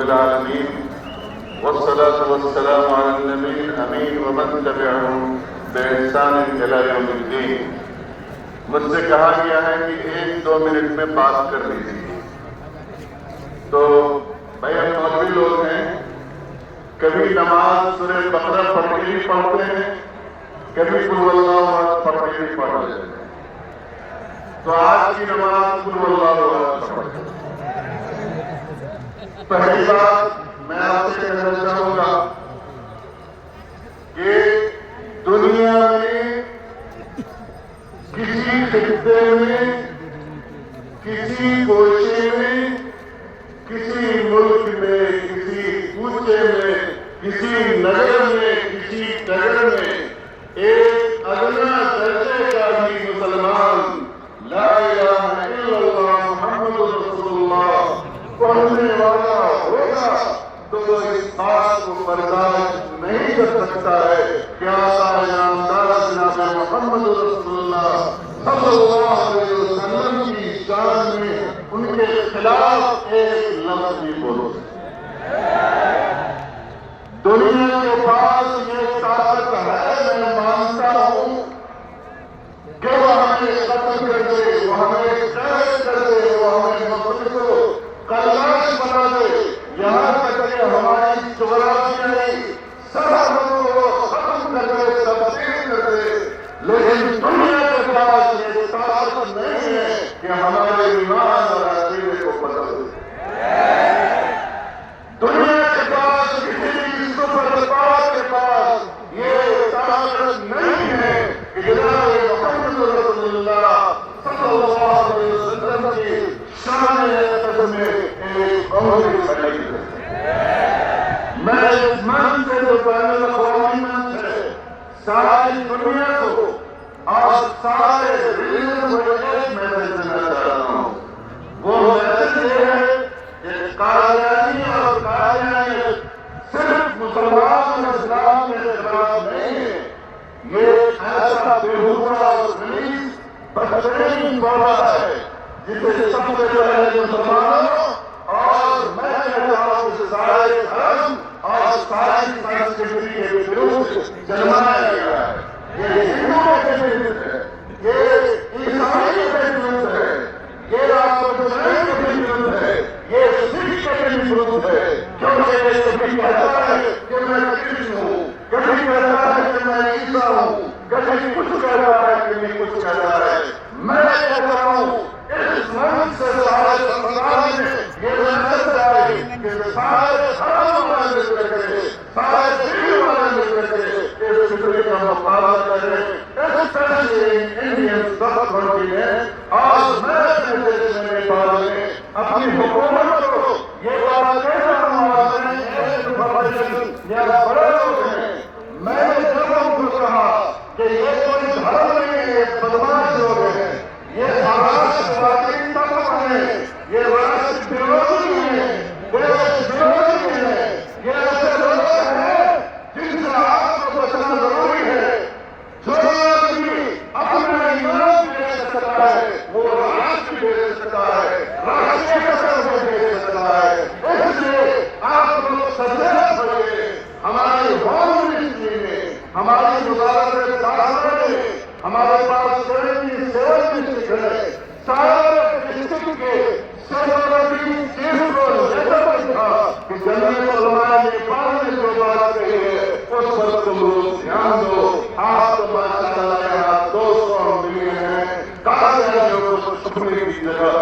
العالمين والصلاة والسلام على النبي الأمين ومن تبعهم بإحسان إلى يوم الدين. مجھ سے کہا گیا ہے کہ 1-2 منٹ میں بات کر لیجیے. تو بھائی ہم مولوی لوگ ہیں، کبھی نماز سورہ بقرہ پڑھ کے بھی پڑھتے ہیں، کبھی قل اللہ احد پڑھ کے بھی پڑھ لیتے ہیں. تو آج کی نماز قل اللہ احد پڑھ. پہلی بات میں آپ سے کہنا چاہوں گا کہ دنیا میں کسی خطے میں، کسی گوشے میں، کسی ملک میں، کسی کوچے میں، کسی نگر میں، کسی ڈگر میں ایک ادنا درجے کا بھی مسلمان لا الہ الا اللہ محمد رسول اللہ پڑھنے والا ہوگا تو وہ اس بات کو برداشت نہیں کر سکتا ہے کہ آقا نامدار جناب محمد رسول اللہ صلی اللہ علیہ وسلم کی شان میں ان کے خلاف ایک لفظ بھی بولو. دنیا کے پاس یہ طاقت ہے، میں مانتا ہوں کہ وہ ہمیں قتل کر دے، وہ ہمیں قید کر دے، وہ ہمیں مقتل کو کلاش بنا دے، یہاں تک کہ ہماری جغرافیہ نہیں سرحدوں کو ختم کر دے، تبدیل کر دے، لیکن دنیا کے پاس یہ طاقت نہیں ہے کہ ہمارے ایمان اور عقیدے کو بدل دے. دنیا کے پاس کسی بھی سپر پاور کے پاس یہ طاقت نہیں ہے کہ جناب محمد رسول اللہ صلی اللہ علیہ وسلم کی شان اقدس میں ایک قوم بنائی ہے. میں اس من سے جو بین الاقوامی من ہے ساری دنیا کو اور سارے ریجن کو ایک میسج دینا چاہتا ہوں. وہ میسج یہ ہے کہ قادیانی اور قادیانیت صرف مسلمان اور اسلام کے خلاف نہیں ہے، یہ ایسا بےہودہ اور غلیظ بدترین بولا ہے جسے سب سے پہلے مسلمانوں اور میں کہتا ہوں کہ سارے دھرم اور ساری سنسکرتی کے ورودھ جنمایا گیا ہے. یہ ہندوؤں کے ورودھ ہے، یہ عیسائیوں کے ورودھ ہے، یہ رافضیوں کے ورودھ ہے، یہ سکھ کے ورودھ ہے. کیونکہ یہ کبھی کہتا ہے کہ میں کرشن ہوں، کبھی کہتا ہے کہ میں عیسیٰ ہوں، کبھی کچھ کہتا ہے کہ میں کچھ کہتا ہے. میں کہتا ہوں اس من سے سارے سماج میں یہ محنت آئی کہ سارے دھرم والے مل کر کے، سارے دین والے مل کر کے اس فکر کا مقابلہ کریں، اسپیشلی انڈین سب کنٹری میں. اور میں اپنے دیش میں نیپال میں اپنی حکومت کو یہ بات کہتا ہوں، یا بڑے لوگ ہیں، میں نے جب ان کو کہا کہ یہ کوئی دھرم نہیں ہے، یہ بدماش لوگ ہیں، یہ راشٹروادی طبقہ ہے، یہ راشٹر ورودھی ہے، دیش ورودھی ہے، یہ ایسے لوگ ہیں جن سے آپ کو بچنا ضروری ہے. جو آدمی اپنا ایمان دے سکتا ہے وہ راشٹر دے سکتا ہے، راشٹر کے ساتھ دے سکتا ہے. اس لیے آپ لوگ سجدہ کریں. ہماری ہوم منسٹری میں، ہماری وزارت داخلہ میں ہمارے پاس 77 ڈسٹرکٹ ہے. سارے ڈسٹرکٹ کے سیکورٹی چیف کو لیٹر لکھا کہ جمعیت علماء نیپال نے جو بات کہی ہے اس پر تم لوگ دھیان دو. آپ تو ماشاءاللہ یہاں 200 ملین ہیں، قادیانیوں کو چھپنے کی جگہ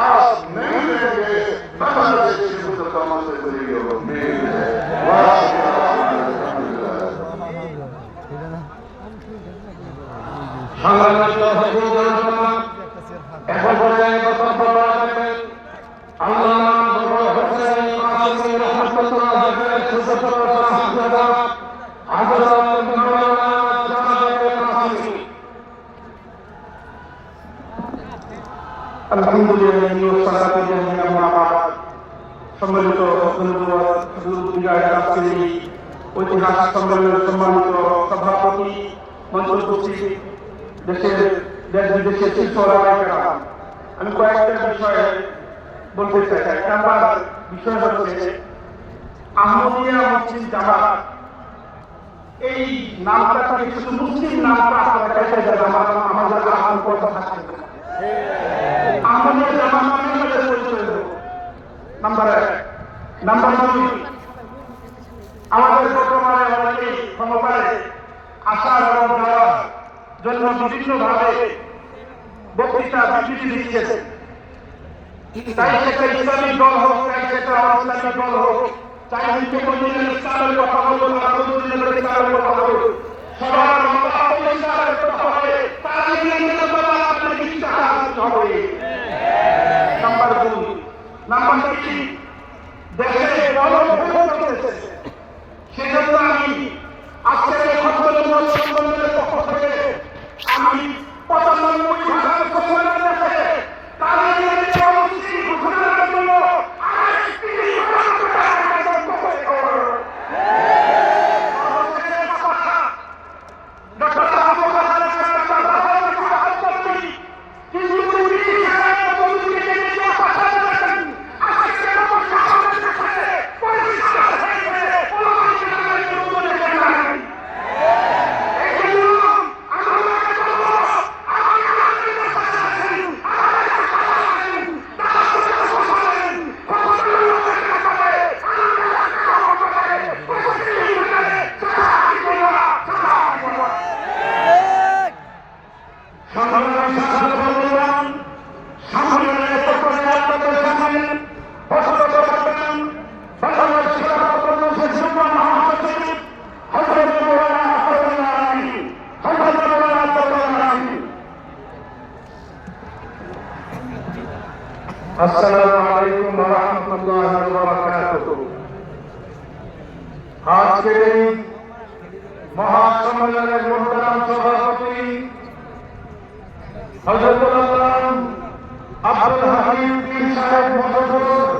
آپ نہیں دیں گے. بنگلہ دیش مسلمانوں سے بری یہ امید ہے. সম্মানিত ঐতিহাসিক সম্মেলনের সম্মানিত সভাপতি, মঞ্চ উপস্থিত দেশের দেশ বিদেশের শীর্ষ ওলামায়ে, আমি কয়েকটা বিষয়ে বলতে চাই। এক নাম্বার বিষয় হচ্ছে আহমদিয়া মুসলিম জামাত এই নামটা কি শুধু মুসলিম নামটা আপনারা কেটে যাবেন আমাদের আহ্বান করতে থাকবে আহমদিয়া জামাত নামে পরিচয় দেব নাম্বার 1 নাম্বার 2 আমাদের বর্তমানে অনেকেই ক্ষমতায় আসার এবং যাওয়ার জন্য বিভিন্নভাবে বক্তৃতা বিবৃতি দিচ্ছে চাই সেটা ইসলামিক দল হোক চাই সেটা অইসলামিক দল হোক চাই মুখ্যমন্ত্রীর ইসলামের কথা বলুন আবুদ্দিনের ইসলামের কথা বলুন সবার মতামত ইসলামের কথা হবে তার নির্ণয় আপনার বিশ্বাস হবে নাম্বার 2 নাম্বার 3 দেশে গণভোট চলতেছে সেজন্য আমি আজকের এই খতম সম্মেলনের পক্ষ থেকে আমি 95 ভাষার সম্মেলন আছে তাদের মুসলিম ঘোষণার জন্য আসসালামু আলাইকুম ওয়া রাহমাতুল্লাহি ওয়া বারাকাতুহু আজকের এই মহাসম্মেলনের মোহতারাম সভাপতি হযরত আব্দুল হাকিম পীর সাহেব মহজুর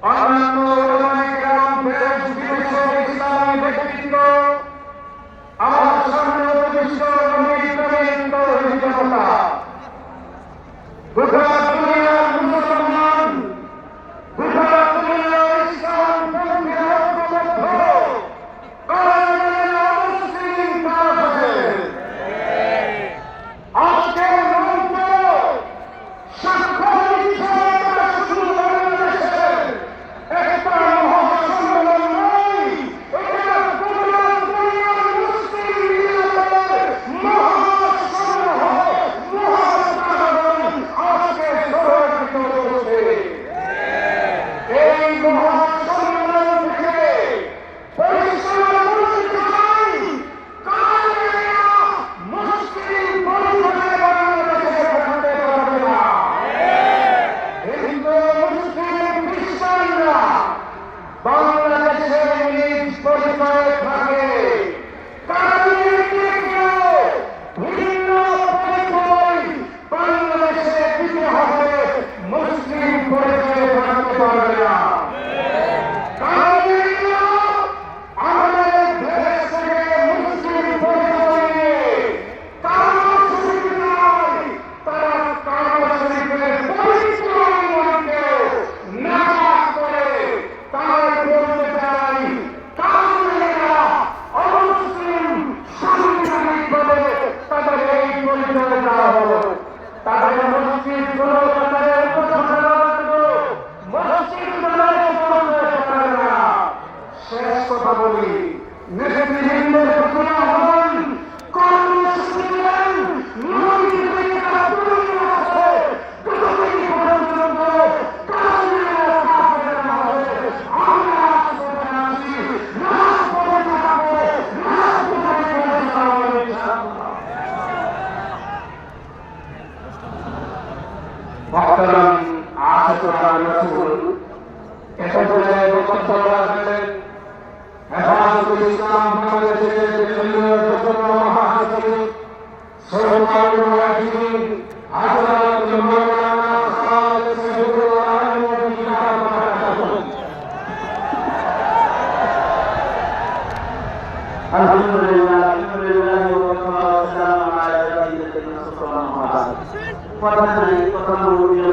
অন্যান্য উলামায়ে কেরাম দেশ বিদেশের ইসলামী ব্যক্তিত্ব আমার সামনে উপবিষ্ট নবীন তৌহিদ জনতা গোটা দুনিয়ার মুসলমান গোটা দুনিয়ার ইসলাম পন্থীরা ঐক্যবদ্ধ মুসলিম কাফের আজকের মঞ্চ সাক্ষ্য দিচ্ছে শুধু বাংলাদেশের একটা মহাসম্মেলন নয় এটা গোটা দুনিয়ার মুসলিম মিল্লাতের বাংলাদেশের নিজ পরিচয় থাকে ভিন্ন পরিচয় বাংলাদেশে দিতে হবে মুসলিম পরিচয় থাকতে পারবে না আমাদের দেশ থেকে মুসলিম পরিচয় নিয়ে কারো সুবিধা নয় তারা কারো শরীফের পরিচয় না করে তারা বলতে চাই কারণেরা অমুসলিম সাংবিধানিকভাবে তাদের এই পরিচয় দেওয়া হলো তাদের মসজিদ গুলো তাদের মসজিদ শেষ কথা বলি নেতৃবৃন্দের প্রতি আহ্বান কর্মসূচি দিলেন محترم عاشق الرسول এসবের বক্তব্য রাখলেন হেফাজতুল ইসলাম বাংলাদেশের কেন্দ্রীয় যুগ্ম মহাসচিব সরকারুল ওয়াহিদ হযরত মাওলানা খালেদ সাইফুল্লাহ আলমগীর আলহামদুলিল্লাহ ওয়া সালামু আলা ইবাদিল্লাহিল্লাযিনা আসতাফা কথা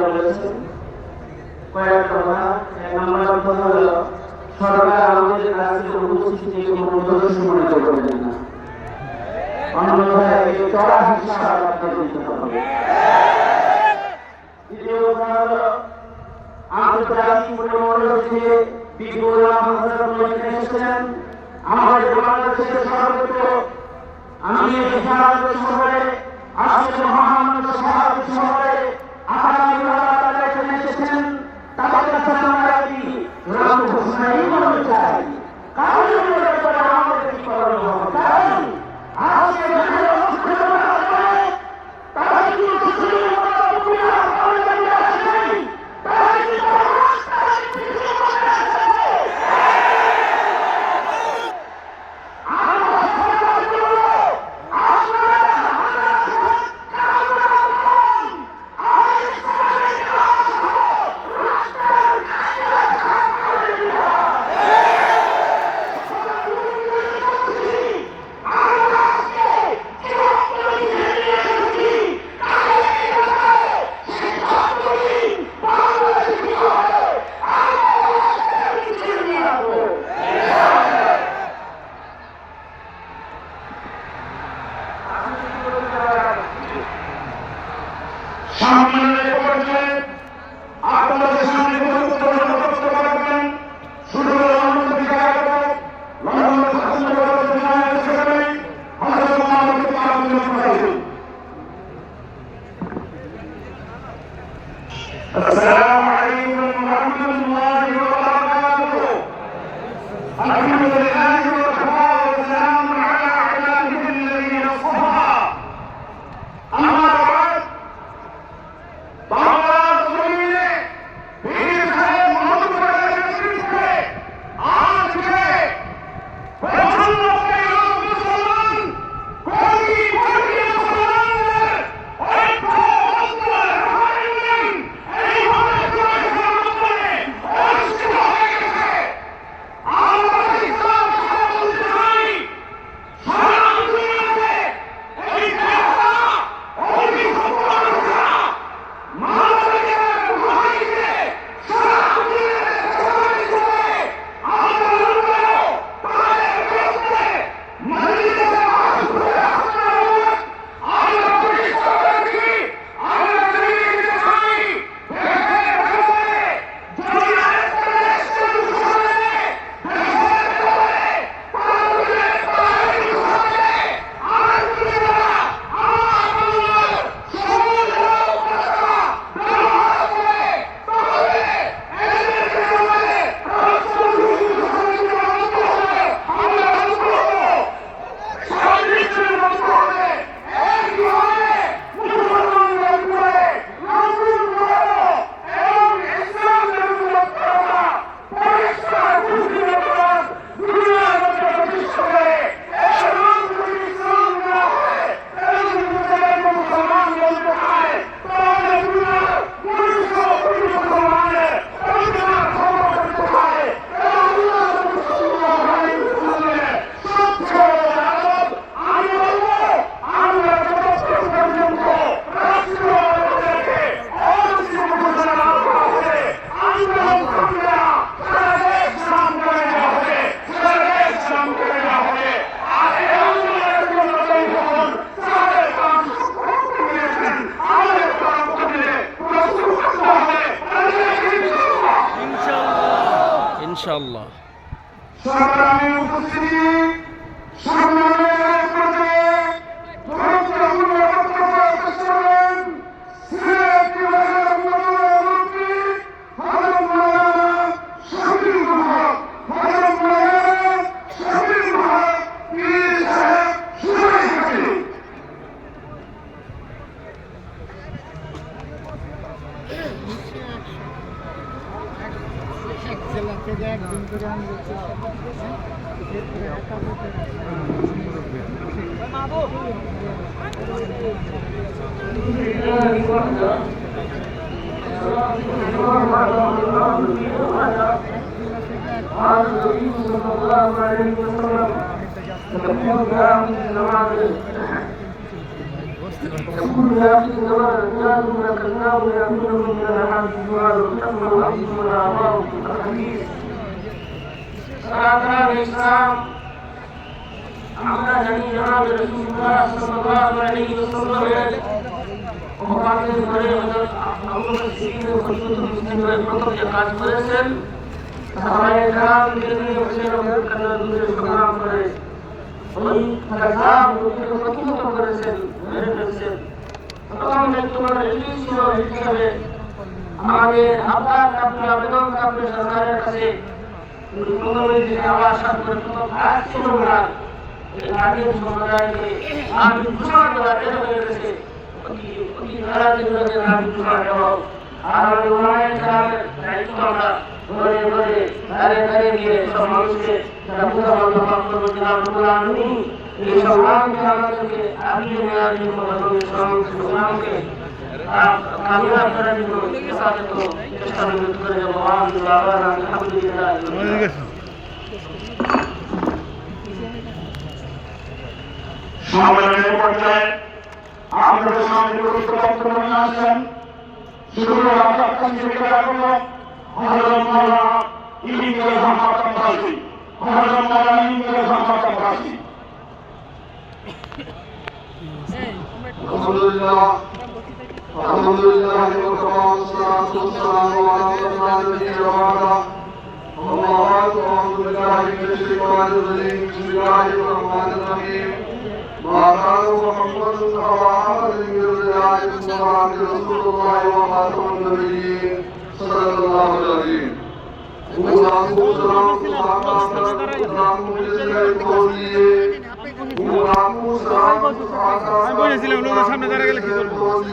বলেছেন কয়েক কথা এক নম্বর কথা হলো সরকার আমাদের কাছে উপস্থিতি কোনো প্রদর্শন মনে করবেন না, অন্যথায় এই চড়া হিসাব আপনাকে দিতে হবে। দ্বিতীয় কথা হলো আন্তর্জাতিক পরিমণ্ডলকে বিপুল এসেছিলেন আমাদের বাংলাদেশের সর্বত্র। আমি শহরে আজকে মহানগর শহরে আগামী এখানে এসেছেন, তাদের কাছে আমরা একটি রাম ঘোষণাই মনে চাই। কারণ আমাদের কি করানো হবে, কারণ আজকে আপনাদের সামনে গুরুত্বপূর্ণ বক্তব্য রাখবেন শুধু السلام عليكم ورحمة الله وبركاته. الحمد لله وكفى وسلام على عباده الذين اصطفى. أما بعد বাংলার জমিনে বীর সাহেব মোহাম্মদের নেতৃত্বে আজকে প্রধানমন্ত্রী মুসলমান কোটি কোটি মুসলমানদের ঐক্য ইনশাআল্লাহ। সংগ্রামী উপস্থিতি সম্মানের পর্যায়ে গুরুত্বপূর্ণ বক্তব্য পেশ করবেন সিলেট বিভাগের মন্ত্রী হযরত মাওলানা শফিউল হক, হযরত মাওলানা শফিউল হক পীর সাহেব সুরাইহাটি। জেলা থেকে একদিন করে আমি ইসলাম আমরা জানি জনাব রাসূলুল্লাহ সাল্লাল্লাহু আলাইহি ওয়াসাল্লামের ওফাতের পরে হযরত আবু বকর সিদ্দিক খলিফাতুল মুসলিমের প্রথম যে কাজ করেছেন সাহাবায়ে কেরাম যিনি হোসেন আবুল কালাম দুজনে সংগ্রাম করে ওই কাজাব দুজনে প্রতিহত করেছেন মেরে ফেলছেন প্রথম তোমার এটি ছিল হিসাবে আমাদের আবদার কাপড় আবেদন কাপড় সরকারের কাছে প্রথমে যে আওয়াজ করে প্রথম কাজ ছিল না এই আদিম সম্প্রদায়কে আমি ঘোষণা করা বের হয়ে গেছে অতি ধারাবাহিকভাবে আমি ঘোষণা দেওয়া আর আমি ওলামায়ে কেরামের দায়িত্ব আমরা ধরে ধরে ধারে ধারে গিয়ে সব মানুষকে তারা বুঝাবার দরকার করবো যে রব্বুল আলামিন এই সংগ্রামকে আমাদেরকে আগিয়ে নেওয়ার জন্য সংগ্রামকে কামিয়াব করার জন্য যথাযথ চেষ্টা নিয়োজিত করে যাবো আলহামদুলিল্লাহ। সম্মেলনের পর্যায়ে আমাদের সামনে প্রকৃত বক্তব্য নিয়ে আসছেন শুরু আকাঙ্ক্ষা থেকে রাখলো হযরত মাওলানা ইলিয়াস আহমদ আব্বাসী হযরত মাওলানা ইলিয়াস আহমদ আব্বাসী। আলহামদুলিল্লাহ আলহামদুলিল্লাহ والصلاة والسلام على نبينا محمد أما بعد أعوذ بالله من الشيطان الرجيم بسم الله الرحمن الرحيم ما كان محمد أبا أحد من رجالكم ولكن رسول الله وخاتم النبيين صلى الله عليه وسلم।